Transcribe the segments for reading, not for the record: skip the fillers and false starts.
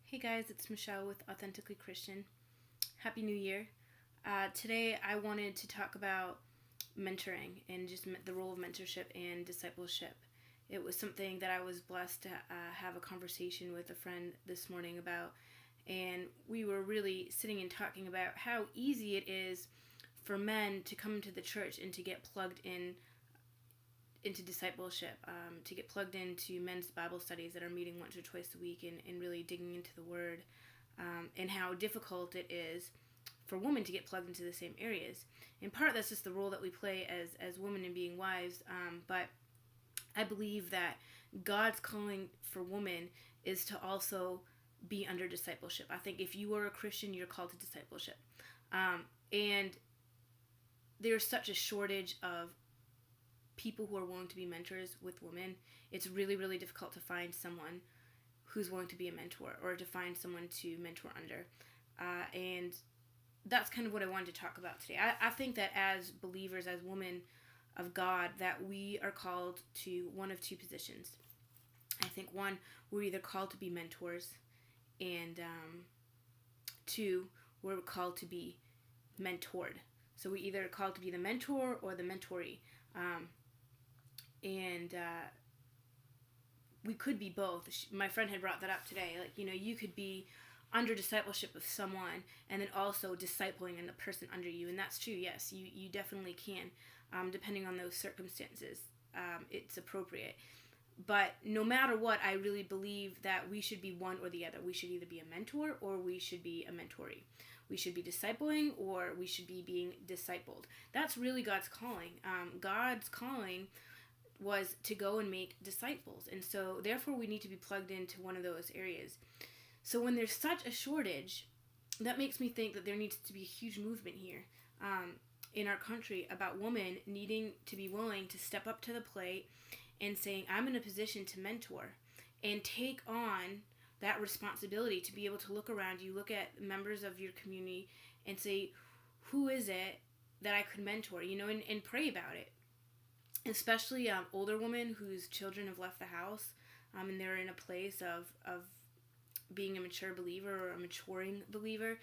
Hey guys, it's Michelle with Authentically Christian. Happy New Year. Today I wanted to talk about mentoring and just the role of mentorship and discipleship. It was something that I was blessed to have a conversation with a friend this morning about, and we were really sitting and talking about how easy it is for men to come into the church and to get plugged into discipleship, to get plugged into men's Bible studies that are meeting once or twice a week and really digging into the Word, and how difficult it is for women to get plugged into the same areas. In part, that's just the role that we play as women and being wives, but I believe that God's calling for women is to also be under discipleship. I think if you are a Christian, you're called to discipleship. And there's such a shortage of people who are willing to be mentors with women. It's really, really difficult to find someone who's willing to be a mentor or to find someone to mentor under. And that's kind of what I wanted to talk about today. I think that as believers, as women of God, that we are called to one of two positions. I think one, we're either called to be mentors, and two, we're called to be mentored. So we're either called to be the mentor or the mentoree. And we could be both. My friend had brought that up today. Like, you could be under discipleship of someone and then also discipling the person under you. And that's true, yes. You definitely can. Depending on those circumstances, it's appropriate. But no matter what, I really believe that we should be one or the other. We should either be a mentor or we should be a mentoree. We should be discipling or we should be being discipled. That's really God's calling. God's calling was to go and make disciples. And so therefore we need to be plugged into one of those areas. So when there's such a shortage, that makes me think that there needs to be a huge movement here in our country about women needing to be willing to step up to the plate and saying, I'm in a position to mentor and take on that responsibility to be able to look around you, look at members of your community and say, who is it that I could mentor, and pray about it. Especially older women whose children have left the house and they're in a place of being a mature believer or a maturing believer.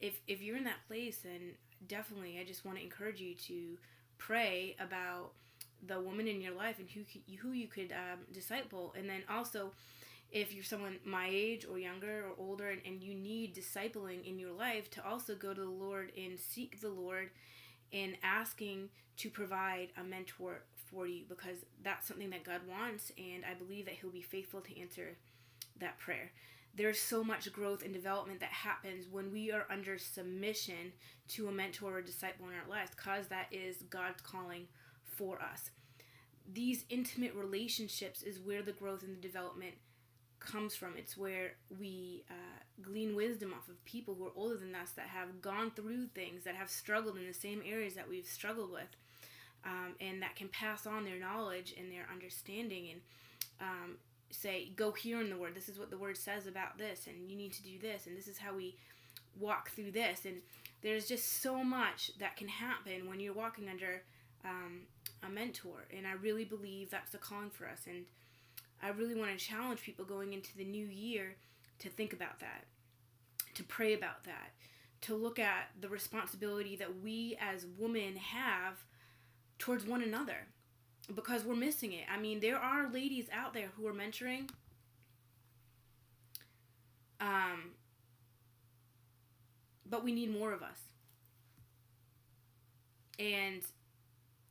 If you're in that place, then definitely I just want to encourage you to pray about the woman in your life and who you could disciple. And then also, if you're someone my age or younger or older and you need discipling in your life, to also go to the Lord and seek the Lord and asking to provide a mentor for you, because that's something that God wants, and I believe that He'll be faithful to answer that prayer. There's so much growth and development that happens when we are under submission to a mentor or disciple in our lives, because that is God's calling for us. These intimate relationships is where the growth and the development comes from. It's where we glean wisdom off of people who are older than us, that have gone through things, that have struggled in the same areas that we've struggled with, and that can pass on their knowledge and their understanding and say, go here in the Word. This is what the Word says about this, and you need to do this, and this is how we walk through this. And there's just so much that can happen when you're walking under a mentor, and I really believe that's the calling for us. And I really want to challenge people going into the new year to think about that, to pray about that, to look at the responsibility that we as women have towards one another, because we're missing it. I mean, there are ladies out there who are mentoring, but we need more of us. And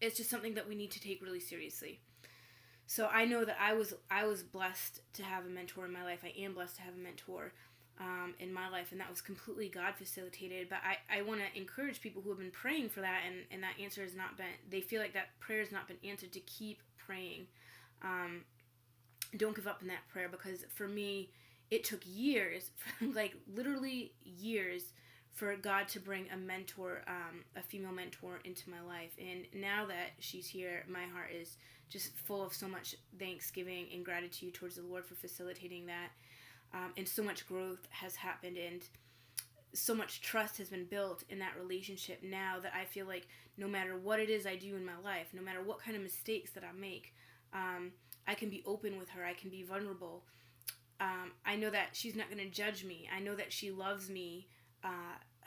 it's just something that we need to take really seriously. So I know that I was blessed to have a mentor in my life. I am blessed to have a mentor in my life, and that was completely God facilitated. But I want to encourage people who have been praying for that, and that answer has not been, they feel like that prayer has not been answered, to keep praying. Don't give up in that prayer, because for me, it took years, like literally years, for God to bring a mentor, a female mentor into my life. And now that she's here, my heart is just full of so much thanksgiving and gratitude towards the Lord for facilitating that. And so much growth has happened, and so much trust has been built in that relationship now, that I feel like no matter what it is I do in my life, no matter what kind of mistakes that I make, I can be open with her. I can be vulnerable. I know that she's not going to judge me. I know that she loves me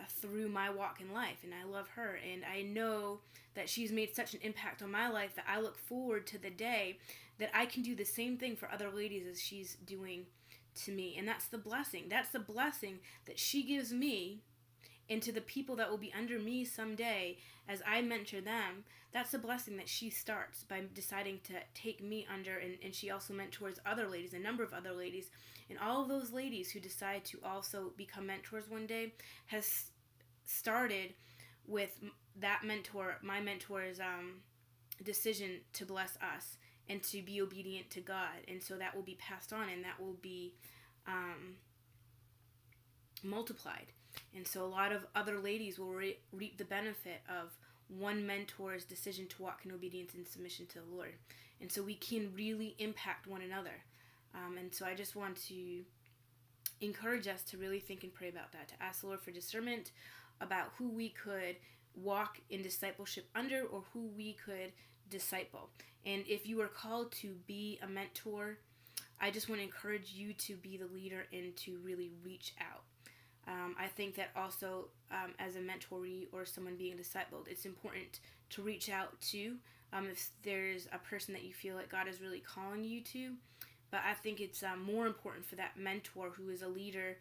through my walk in life, and I love her. And I know that she's made such an impact on my life that I look forward to the day that I can do the same thing for other ladies as she's doing to me. And that's the blessing. That's the blessing that she gives me, and to the people that will be under me someday as I mentor them. That's the blessing that she starts by deciding to take me under, and she also mentors other ladies, a number of other ladies. And all of those ladies who decide to also become mentors one day has started with my mentor's decision to bless us and to be obedient to God. And so that will be passed on, and that will be multiplied. And so a lot of other ladies will reap the benefit of one mentor's decision to walk in obedience and submission to the Lord. And so we can really impact one another. And so I just want to encourage us to really think and pray about that, to ask the Lord for discernment about who we could walk in discipleship under, or who we could disciple. And if you are called to be a mentor, I just want to encourage you to be the leader and to really reach out. I think that also as a mentoree or someone being discipled, it's important to reach out to if there's a person that you feel like God is really calling you to. But I think it's more important for that mentor who is a leader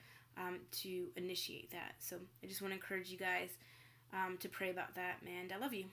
to initiate that. So I just want to encourage you guys to pray about that, and I love you.